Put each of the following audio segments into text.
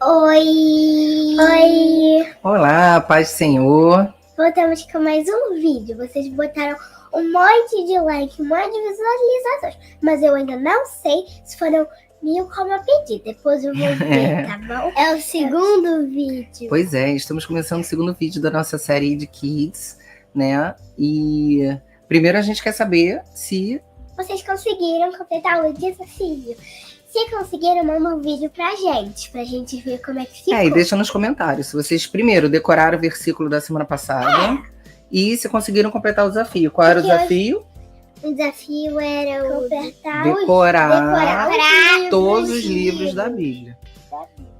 Oi! Oi! Olá, paz do Senhor! Voltamos com mais um vídeo. Vocês botaram um monte de like, um monte de visualizações, mas eu ainda não sei se foram 1000 como eu pedi. Depois eu vou ver, tá bom? É o segundo vídeo. Pois é, estamos começando o segundo vídeo da nossa série de Kids, né? E primeiro a gente quer saber se vocês conseguiram completar o desafio. Se conseguiram, manda um vídeo pra gente ver como é que ficou. e deixa nos comentários se vocês primeiro decoraram o versículo da semana passada e se conseguiram completar o desafio. Qual era o desafio? O desafio era decorar todos os livros da Bíblia.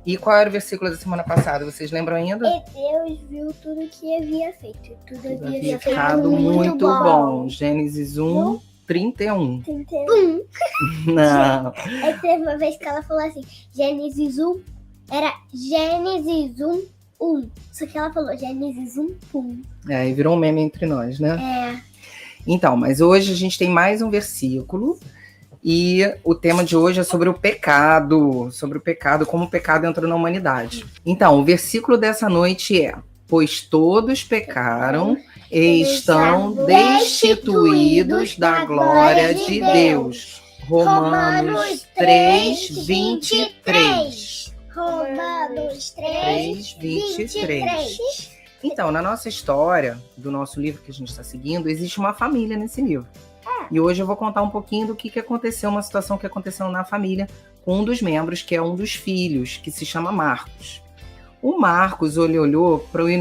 E qual era o versículo da semana passada? Vocês lembram ainda? E Deus viu tudo que havia feito. Tudo havia ficado muito bom. Gênesis 1, 31. Não. Teve uma vez que ela falou assim, Gênesis 1, era Gênesis 1. Só que ela falou Gênesis 1, pum. E virou um meme entre nós, né? Então, mas hoje a gente tem mais um versículo e o tema de hoje é sobre o pecado, como o pecado entrou na humanidade. Então, o versículo dessa noite é: pois todos pecaram e estão destituídos da glória de Deus. Romanos 3, 23. Romanos 3, 23. Então, na nossa história, do nosso livro que a gente está seguindo, existe uma família nesse livro. E hoje eu vou contar um pouquinho do que aconteceu, uma situação que aconteceu na família com um dos membros, que é um dos filhos, que se chama Marcos. O Marcos olhou para a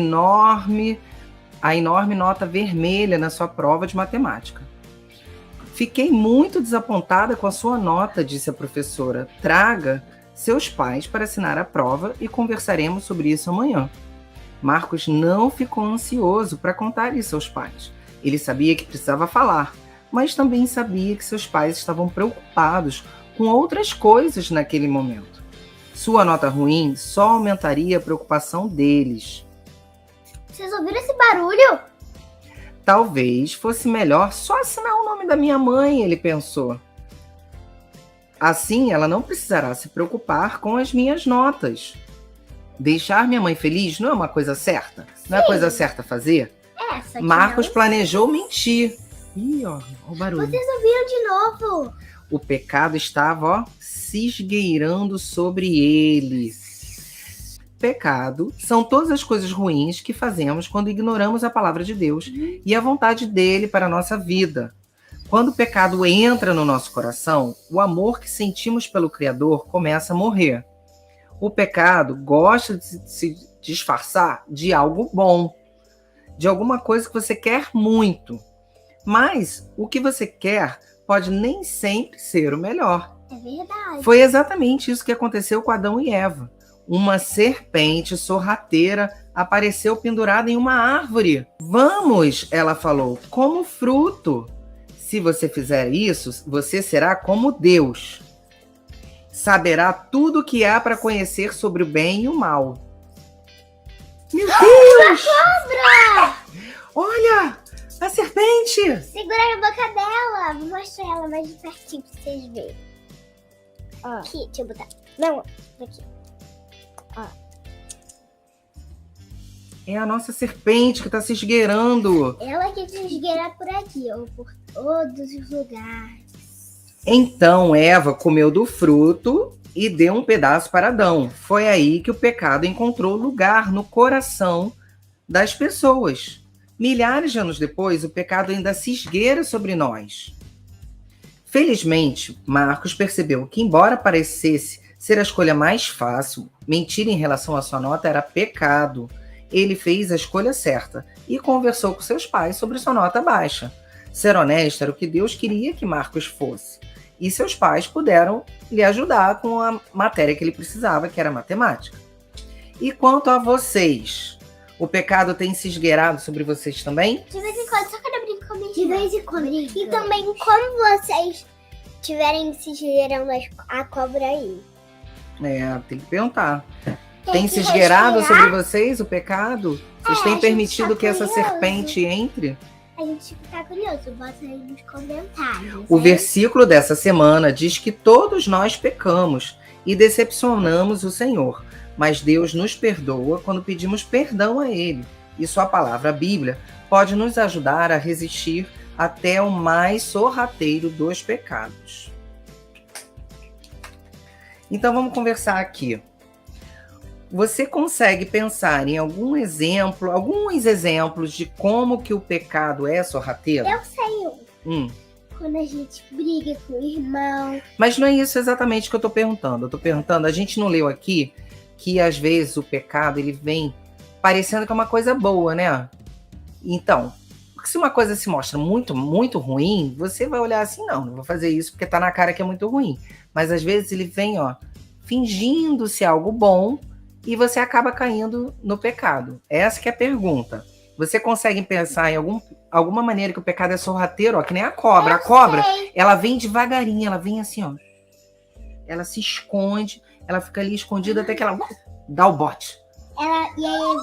enorme nota vermelha na sua prova de matemática. Fiquei muito desapontada com a sua nota, disse a professora. Traga seus pais para assinar a prova e conversaremos sobre isso amanhã. Marcos não ficou ansioso para contar isso aos pais. Ele sabia que precisava falar, mas também sabia que seus pais estavam preocupados com outras coisas naquele momento. Sua nota ruim só aumentaria a preocupação deles. Vocês ouviram esse barulho? Talvez fosse melhor só assinar o nome da minha mãe, ele pensou. Assim, ela não precisará se preocupar com as minhas notas. Deixar minha mãe feliz não é uma coisa certa? Sim. Não é coisa certa a fazer? Marcos planejou mentir. Ih, ó o barulho. Vocês ouviram de novo? O pecado estava, se esgueirando sobre ele. Pecado são todas as coisas ruins que fazemos quando ignoramos a palavra de Deus e a vontade dele para a nossa vida. Quando o pecado entra no nosso coração, o amor que sentimos pelo Criador começa a morrer. O pecado gosta de se disfarçar de algo bom, de alguma coisa que você quer muito. Mas o que você quer pode nem sempre ser o melhor. É verdade. Foi exatamente isso que aconteceu com Adão e Eva. Uma serpente sorrateira apareceu pendurada em uma árvore. Vamos, ela falou, como fruto. Se você fizer isso, você será como Deus. Saberá tudo o que há para conhecer sobre o bem e o mal. Meu Deus! Cobra! Olha, a serpente! Segura na boca dela. Vou mostrar ela mais de pertinho para vocês verem. Aqui, deixa eu botar. Não, aqui. É a nossa serpente que está se esgueirando. Ela que se esgueira por aqui, por todos os lugares. Então Eva comeu do fruto e deu um pedaço para Adão. Foi aí que o pecado encontrou lugar no coração das pessoas. Milhares de anos depois, o pecado ainda se esgueira sobre nós. Felizmente, Marcos percebeu que, embora parecesse ser a escolha mais fácil, mentir em relação à sua nota era pecado. Ele fez a escolha certa e conversou com seus pais sobre sua nota baixa. Ser honesto era o que Deus queria que Marcos fosse. E seus pais puderam lhe ajudar com a matéria que ele precisava, que era matemática. E quanto a vocês? O pecado tem se esgueirado sobre vocês também? De vez em quando, só quando eu brinco comigo. De vez em quando. E também, como vocês tiverem se esgueirando a cobra aí? Tem que perguntar. Tem se esgueirado sobre vocês o pecado? Vocês têm permitido que essa serpente entre? A gente fica curioso, bota aí nos comentários. O versículo dessa semana diz que todos nós pecamos e decepcionamos o Senhor. Mas Deus nos perdoa quando pedimos perdão a Ele. E sua palavra, a Bíblia, pode nos ajudar a resistir até o mais sorrateiro dos pecados. Então vamos conversar aqui. Você consegue pensar em alguns exemplos de como que o pecado é sorrateiro? Eu sei. Quando a gente briga com o irmão. Mas não é isso exatamente que eu estou perguntando. Eu estou perguntando, a gente não leu aqui que às vezes o pecado ele vem parecendo que é uma coisa boa, né? Então, se uma coisa se mostra muito, muito ruim, você vai olhar assim, não vou fazer isso porque tá na cara que é muito ruim. Mas às vezes ele vem, fingindo ser algo bom e você acaba caindo no pecado. Essa que é a pergunta. Você consegue pensar em alguma maneira que o pecado é sorrateiro, que nem a cobra. A cobra, ela vem devagarinho, ela vem assim, ela se esconde, ela fica ali escondida até que ela dá o bote. E aí,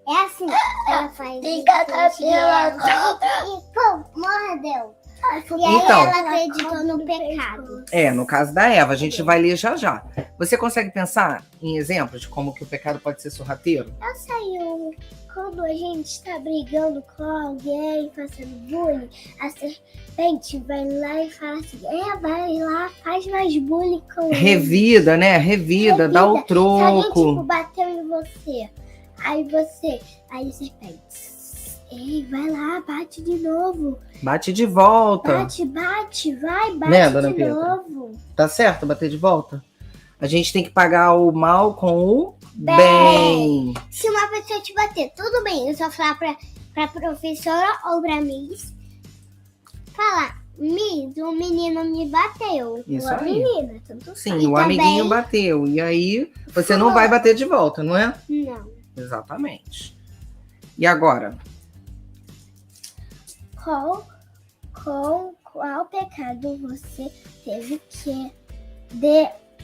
é assim, ela faz... Obrigada pela cobra! E pum, mordeu. E aí então, ela acreditou no pecado. No caso da Eva, a gente vai ler já já. Você consegue pensar em exemplos de como que o pecado pode ser sorrateiro? Eu sei, quando a gente está brigando com alguém, fazendo bullying, a serpente vai lá e fala assim, vai lá, faz mais bullying com ele. Revida, né? Revida, dá o troco. Se alguém, bateu em você, aí a serpente... Ei, vai lá, bate de novo. Bate de volta. Bate, bate Dona de Petra? novo. Tá certo bater de volta? A gente tem que pagar o mal com o bem. Se uma pessoa te bater, tudo bem. Eu só falar pra professora ou pra Miss. Falar, Miss, o menino me bateu. Isso ou a aí. menina, tanto Sim, faz. o amiguinho bateu. E aí, você não vai bater de volta, não é? Não. Exatamente. E agora? Com qual pecado você teve que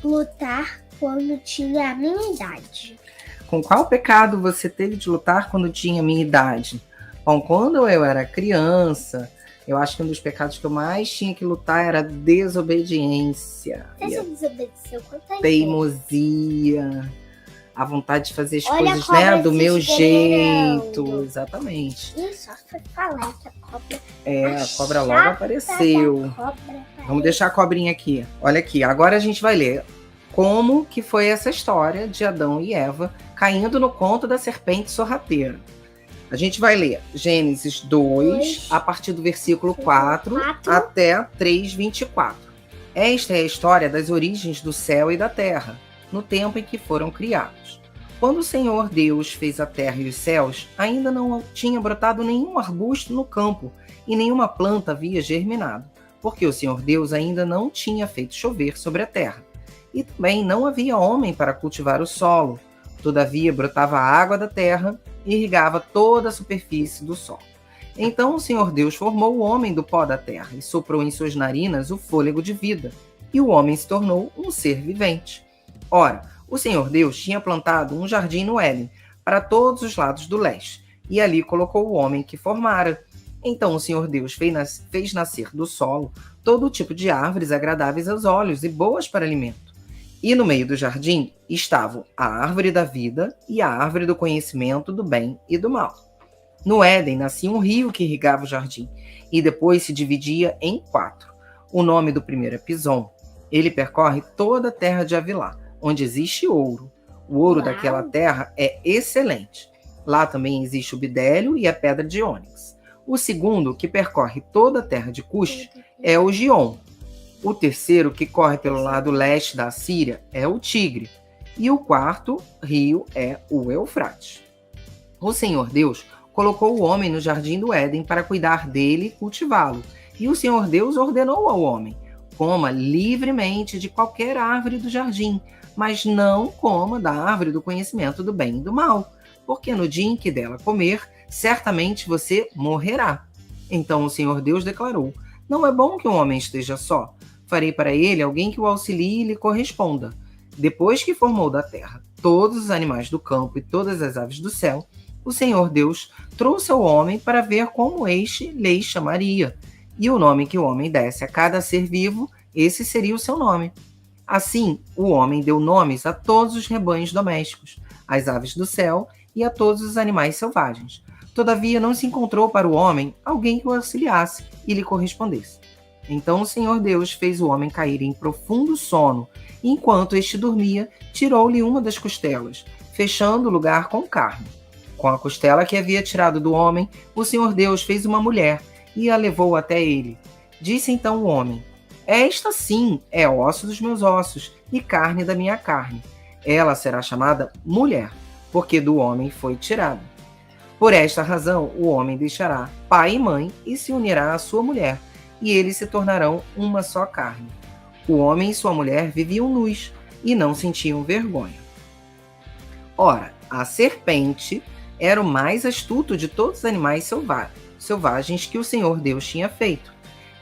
lutar quando tinha a minha idade? Com qual pecado você teve de lutar quando tinha a minha idade? Bom, quando eu era criança, eu acho que um dos pecados que eu mais tinha que lutar era desobediência. Você desobedeceu quantas teimosia. A vontade de fazer as Olha coisas, né, do meu jeito. esperando. Exatamente. Isso, só foi falar que a cobra... A cobra logo apareceu. Vamos deixar a cobrinha aqui. Olha aqui, agora a gente vai ler como que foi essa história de Adão e Eva caindo no conto da serpente sorrateira. A gente vai ler Gênesis 2, a partir do versículo 4 até 3:24. Esta é a história das origens do céu e da terra, no tempo em que foram criados. Quando o Senhor Deus fez a terra e os céus, ainda não tinha brotado nenhum arbusto no campo e nenhuma planta havia germinado, porque o Senhor Deus ainda não tinha feito chover sobre a terra. E também não havia homem para cultivar o solo. Todavia brotava a água da terra e irrigava toda a superfície do solo. Então o Senhor Deus formou o homem do pó da terra e soprou em suas narinas o fôlego de vida, e o homem se tornou um ser vivente. Ora, o Senhor Deus tinha plantado um jardim no Éden, para todos os lados do leste, e ali colocou o homem que formara. Então o Senhor Deus fez nascer do solo todo tipo de árvores agradáveis aos olhos e boas para alimento. E no meio do jardim estavam a árvore da vida e a árvore do conhecimento do bem e do mal. No Éden nascia um rio que irrigava o jardim, e depois se dividia em 4. O nome do primeiro é Pison. Ele percorre toda a terra de Havilá, onde existe ouro. O ouro daquela terra é excelente. Lá também existe o bidélio e a pedra de ônix. O segundo, que percorre toda a terra de Cush, é o Gion. O terceiro, que corre pelo lado leste da Síria, é o Tigre. E o quarto rio é o Eufrates. O Senhor Deus colocou o homem no jardim do Éden para cuidar dele e cultivá-lo. E o Senhor Deus ordenou ao homem: coma livremente de qualquer árvore do jardim, mas não coma da árvore do conhecimento do bem e do mal, porque no dia em que dela comer, certamente você morrerá. Então o Senhor Deus declarou: não é bom que um homem esteja só. Farei para ele alguém que o auxilie e lhe corresponda. Depois que formou da terra todos os animais do campo e todas as aves do céu, o Senhor Deus trouxe ao homem para ver como este lhe chamaria. E o nome que o homem desse a cada ser vivo, esse seria o seu nome. Assim, o homem deu nomes a todos os rebanhos domésticos, às aves do céu e a todos os animais selvagens. Todavia, não se encontrou para o homem alguém que o auxiliasse e lhe correspondesse. Então o Senhor Deus fez o homem cair em profundo sono, e enquanto este dormia, tirou-lhe uma das costelas, fechando o lugar com carne. Com a costela que havia tirado do homem, o Senhor Deus fez uma mulher e a levou até ele. Disse então o homem: Esta sim é osso dos meus ossos e carne da minha carne. Ela será chamada mulher, porque do homem foi tirada. Por esta razão, o homem deixará pai e mãe e se unirá à sua mulher, e eles se tornarão uma só carne. O homem e sua mulher viviam nus e não sentiam vergonha. Ora, a serpente era o mais astuto de todos os animais selvagens que o Senhor Deus tinha feito.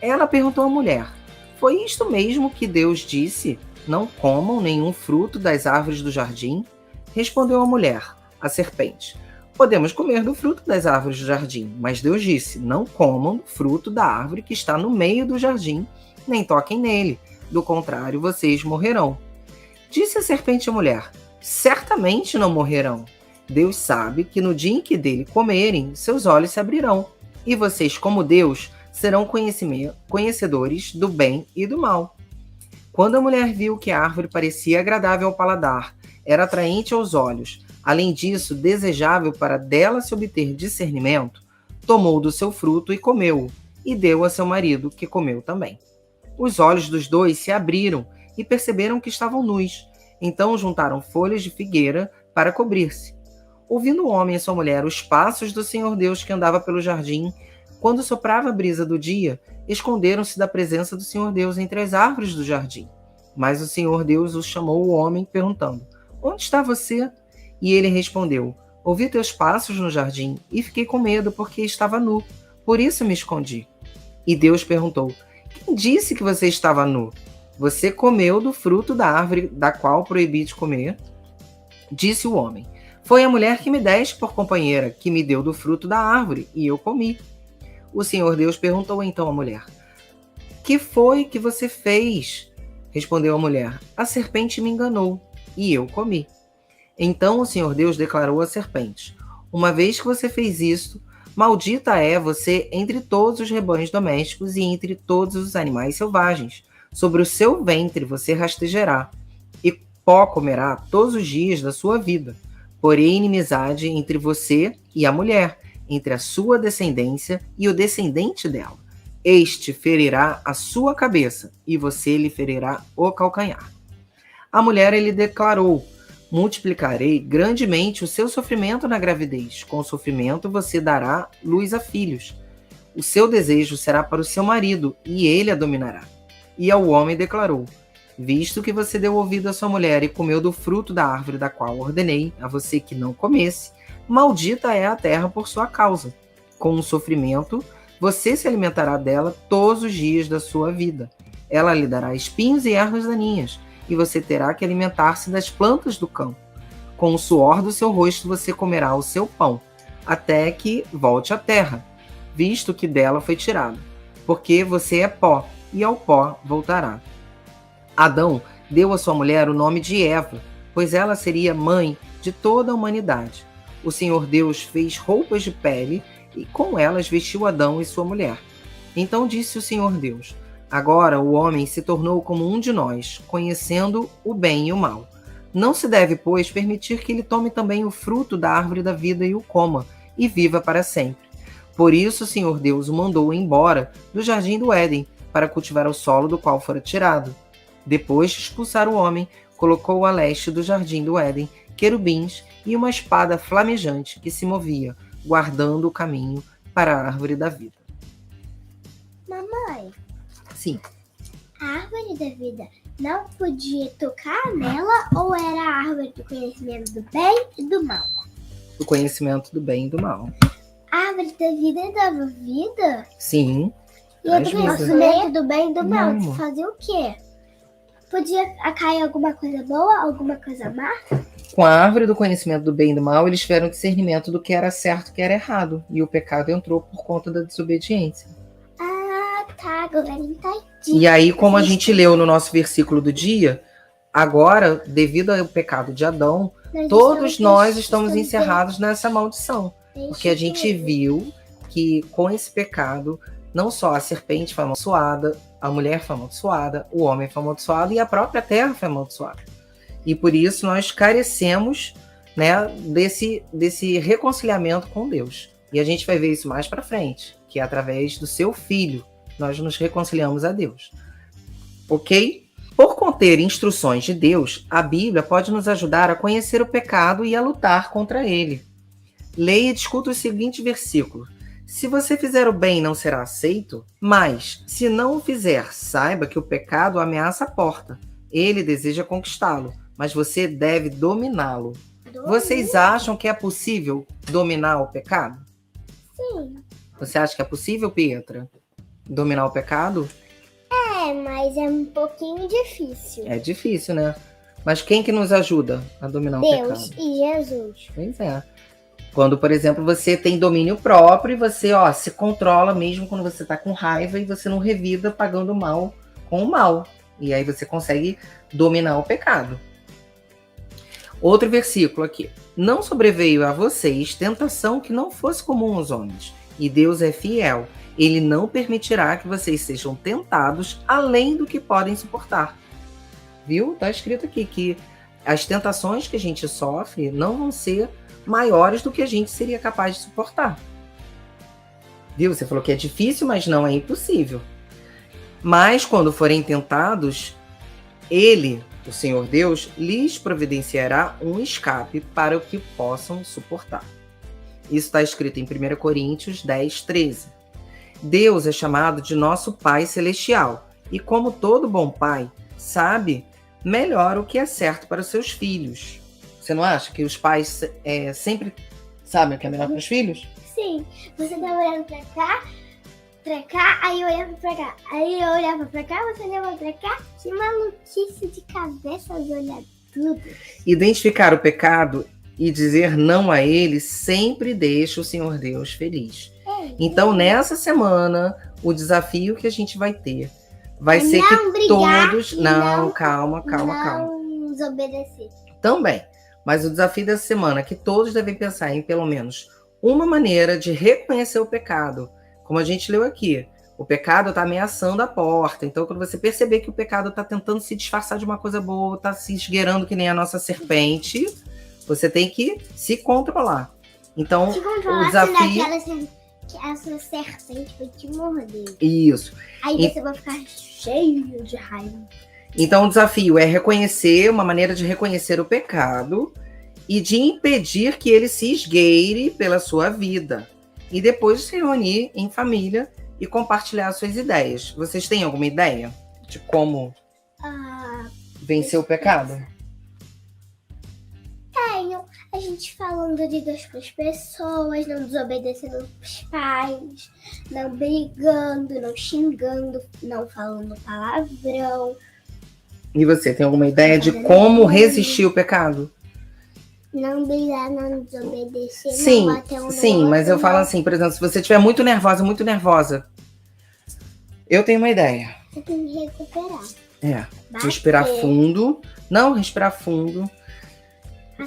Ela perguntou à mulher: Foi isto mesmo que Deus disse? Não comam nenhum fruto das árvores do jardim? Respondeu a mulher, a serpente: Podemos comer do fruto das árvores do jardim, mas Deus disse: Não comam do fruto da árvore que está no meio do jardim, nem toquem nele, do contrário vocês morrerão. Disse a serpente à mulher: Certamente não morrerão. Deus sabe que no dia em que dele comerem, seus olhos se abrirão, e vocês, como Deus, serão conhecedores do bem e do mal. Quando a mulher viu que a árvore parecia agradável ao paladar, era atraente aos olhos, além disso, desejável para dela se obter discernimento, tomou do seu fruto e comeu-o, e deu a seu marido, que comeu também. Os olhos dos dois se abriram e perceberam que estavam nus. Então juntaram folhas de figueira para cobrir-se. Ouvindo o homem e sua mulher os passos do Senhor Deus que andava pelo jardim, quando soprava a brisa do dia, esconderam-se da presença do Senhor Deus entre as árvores do jardim. Mas o Senhor Deus os chamou o homem, perguntando: Onde está você? E ele respondeu: Ouvi teus passos no jardim e fiquei com medo porque estava nu. Por isso me escondi. E Deus perguntou: Quem disse que você estava nu? Você comeu do fruto da árvore da qual proibi de comer? Disse o homem: Foi a mulher que me deste por companheira, que me deu do fruto da árvore, e eu comi. O Senhor Deus perguntou então à mulher: Que foi que você fez? Respondeu a mulher: A serpente me enganou, e eu comi. Então o Senhor Deus declarou à serpente: Uma vez que você fez isto, maldita é você entre todos os rebanhos domésticos e entre todos os animais selvagens. Sobre o seu ventre você rastejará, e pó comerá todos os dias da sua vida. Porém, inimizade entre você e a mulher, entre a sua descendência e o descendente dela. Este ferirá a sua cabeça, e você lhe ferirá o calcanhar. A mulher lhe declarou: Multiplicarei grandemente o seu sofrimento na gravidez. Com o sofrimento você dará luz a filhos. O seu desejo será para o seu marido, e ele a dominará. E ao homem declarou: Visto que você deu ouvido à sua mulher e comeu do fruto da árvore da qual ordenei a você que não comesse, maldita é a terra por sua causa. Com o sofrimento, você se alimentará dela todos os dias da sua vida. Ela lhe dará espinhos e ervas daninhas, e você terá que alimentar-se das plantas do campo. Com o suor do seu rosto você comerá o seu pão, até que volte à terra, visto que dela foi tirado. Porque você é pó, e ao pó voltará. Adão deu à sua mulher o nome de Eva, pois ela seria mãe de toda a humanidade. O Senhor Deus fez roupas de pele e com elas vestiu Adão e sua mulher. Então disse o Senhor Deus: Agora o homem se tornou como um de nós, conhecendo o bem e o mal. Não se deve, pois, permitir que ele tome também o fruto da árvore da vida e o coma, e viva para sempre. Por isso o Senhor Deus o mandou embora do jardim do Éden, para cultivar o solo do qual fora tirado. Depois de expulsar o homem, colocou a leste do jardim do Éden querubins e uma espada flamejante que se movia, guardando o caminho para a árvore da vida. Mamãe, Sim. a árvore da vida não podia tocar nela ou era a árvore do conhecimento do bem e do mal? O conhecimento do bem e do mal. A árvore da vida dava vida? Sim. E a do conhecimento do bem e do mal Não. fazia o quê? Podia cair alguma coisa boa, alguma coisa má? Com a árvore do conhecimento do bem e do mal, eles tiveram discernimento do que era certo e o que era errado. E o pecado entrou por conta da desobediência. Ah, tá, agora entendi. E aí, como a gente leu no nosso versículo do dia, agora, devido ao pecado de Adão, todos nós estamos encerrados nessa maldição. Porque a gente viu que com esse pecado, não só a serpente foi amaldiçoada, a mulher foi amaldiçoada, o homem foi amaldiçoado e a própria terra foi amaldiçoada. E por isso nós carecemos, né, desse reconciliamento com Deus. E a gente vai ver isso mais para frente, que é através do seu filho nós nos reconciliamos a Deus. Ok? Por conter instruções de Deus, a Bíblia pode nos ajudar a conhecer o pecado e a lutar contra ele. Leia e discuta o seguinte versículo. Se você fizer o bem, não será aceito, mas, se não o fizer, saiba que o pecado ameaça a porta. Ele deseja conquistá-lo, mas você deve dominá-lo. Vocês acham que é possível dominar o pecado? Sim. Você acha que é possível, Pietra, dominar o pecado? Mas é um pouquinho difícil. É difícil, né? Mas quem que nos ajuda a dominar o pecado? Deus e Jesus. Pois é. Quando, por exemplo, você tem domínio próprio e você, se controla mesmo quando você está com raiva e você não revida pagando o mal com o mal. E aí você consegue dominar o pecado. Outro versículo aqui. Não sobreveio a vocês tentação que não fosse comum aos homens. E Deus é fiel. Ele não permitirá que vocês sejam tentados além do que podem suportar. Viu? Está escrito aqui que as tentações que a gente sofre não vão ser maiores do que a gente seria capaz de suportar. Viu? Você falou que é difícil, mas não é impossível. Mas quando forem tentados, Ele, o Senhor Deus, lhes providenciará um escape para o que possam suportar. Isso está escrito em 1 Coríntios 10, 13. Deus é chamado de nosso Pai Celestial e, como todo bom pai, sabe melhor o que é certo para os seus filhos. Você não acha que os pais sempre sabem o que é melhor para os filhos? Sim. Você tá olhando pra cá, aí eu olhava pra cá. Aí eu olhava pra cá, você olhava pra cá. Que maluquice de cabeça de olhar tudo. Identificar o pecado e dizer não a ele sempre deixa o Senhor Deus feliz. Então, nessa semana, o desafio que a gente vai ter vai ser que todos... Não, calma. Não desobedecer. Também. Mas o desafio dessa semana é que todos devem pensar em pelo menos uma maneira de reconhecer o pecado. Como a gente leu aqui, o pecado está ameaçando a porta. Então, quando você perceber que o pecado está tentando se disfarçar de uma coisa boa, está se esgueirando que nem a nossa serpente, você tem que se controlar. Então, o desafio... Que essa serpente vai te morder. Isso. Aí você vai ficar cheio de raiva. Então o desafio é reconhecer, uma maneira de reconhecer o pecado e de impedir que ele se esgueire pela sua vida. E depois se reunir em família e compartilhar suas ideias. Vocês têm alguma ideia de como vencer o pecado? Tenho. A gente falando de Deus para as pessoas, não desobedecendo os pais, não brigando, não xingando, não falando palavrão. E você tem alguma ideia de como resistir o pecado? Não brigar, não desobedecer, sim, não bater um no sim, outro, mas eu falo assim, por exemplo, se você estiver muito nervosa, eu tenho uma ideia. Você tem que recuperar. Respirar fundo. Não, respirar fundo.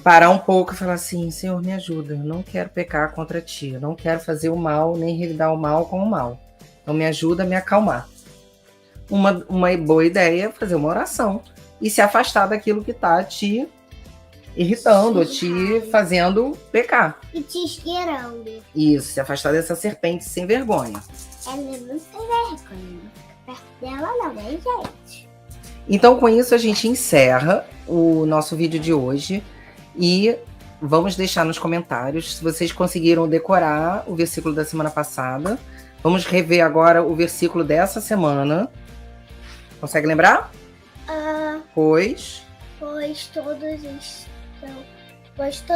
Parar um pouco e falar assim, Senhor, me ajuda, eu não quero pecar contra ti, eu não quero fazer o mal, nem revidar o mal com o mal. Então me ajuda a me acalmar. Uma boa ideia é fazer uma oração e se afastar daquilo que está te irritando, te fazendo pecar. E te esgueirando. Isso, se afastar dessa serpente sem vergonha. Ela é muito sem vergonha. Perto dela não, né, gente? Então com isso a gente encerra o nosso vídeo de hoje. E vamos deixar nos comentários se vocês conseguiram decorar o versículo da semana passada. Vamos rever agora o versículo dessa semana. Consegue lembrar? Pois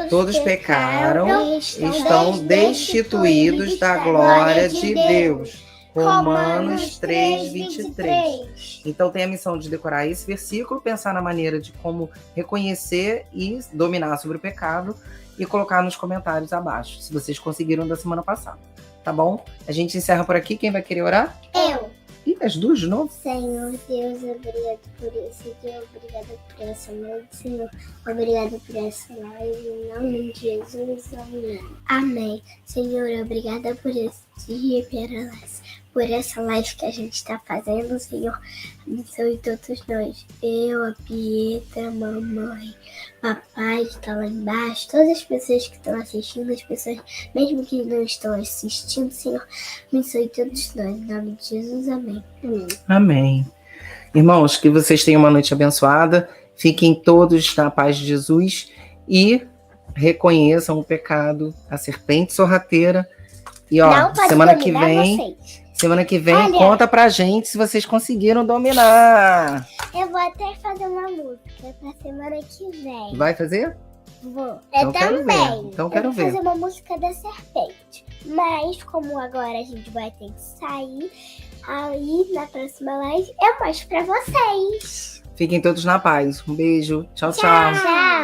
todos pecaram, estão destituídos da glória de Deus. Romanos 3, 23. Então tem a missão de decorar esse versículo, pensar na maneira de como reconhecer e dominar sobre o pecado e colocar nos comentários abaixo, se vocês conseguiram da semana passada. Tá bom? A gente encerra por aqui. Quem vai querer orar? Eu. E As duas de novo? Senhor Deus, obrigado por esse dia, obrigado por essa noite, Senhor. Obrigado por essa live, em nome de Jesus, amém. Amém. Senhor, obrigada por esse dia, por essa live que a gente está fazendo, Senhor. Abençoe todos nós. Eu, a Pietra, a mamãe, papai que está lá embaixo, todas as pessoas que estão assistindo, as pessoas mesmo que não estão assistindo, Senhor. Abençoe todos nós. Em nome de Jesus, amém. Amém. Amém. Irmãos, que vocês tenham uma noite abençoada. Fiquem todos na paz de Jesus e reconheçam o pecado, a serpente sorrateira. E ó, semana que vem, Olha, conta pra gente se vocês conseguiram dominar. Eu vou até fazer uma música pra semana que vem. Vai fazer? Vou. Então quero ver. Também. Então quero eu vou ver. fazer uma música da serpente. Mas como agora a gente vai ter que sair, aí na próxima live eu mostro pra vocês. Fiquem todos na paz. Um beijo. Tchau, tchau. Tchau.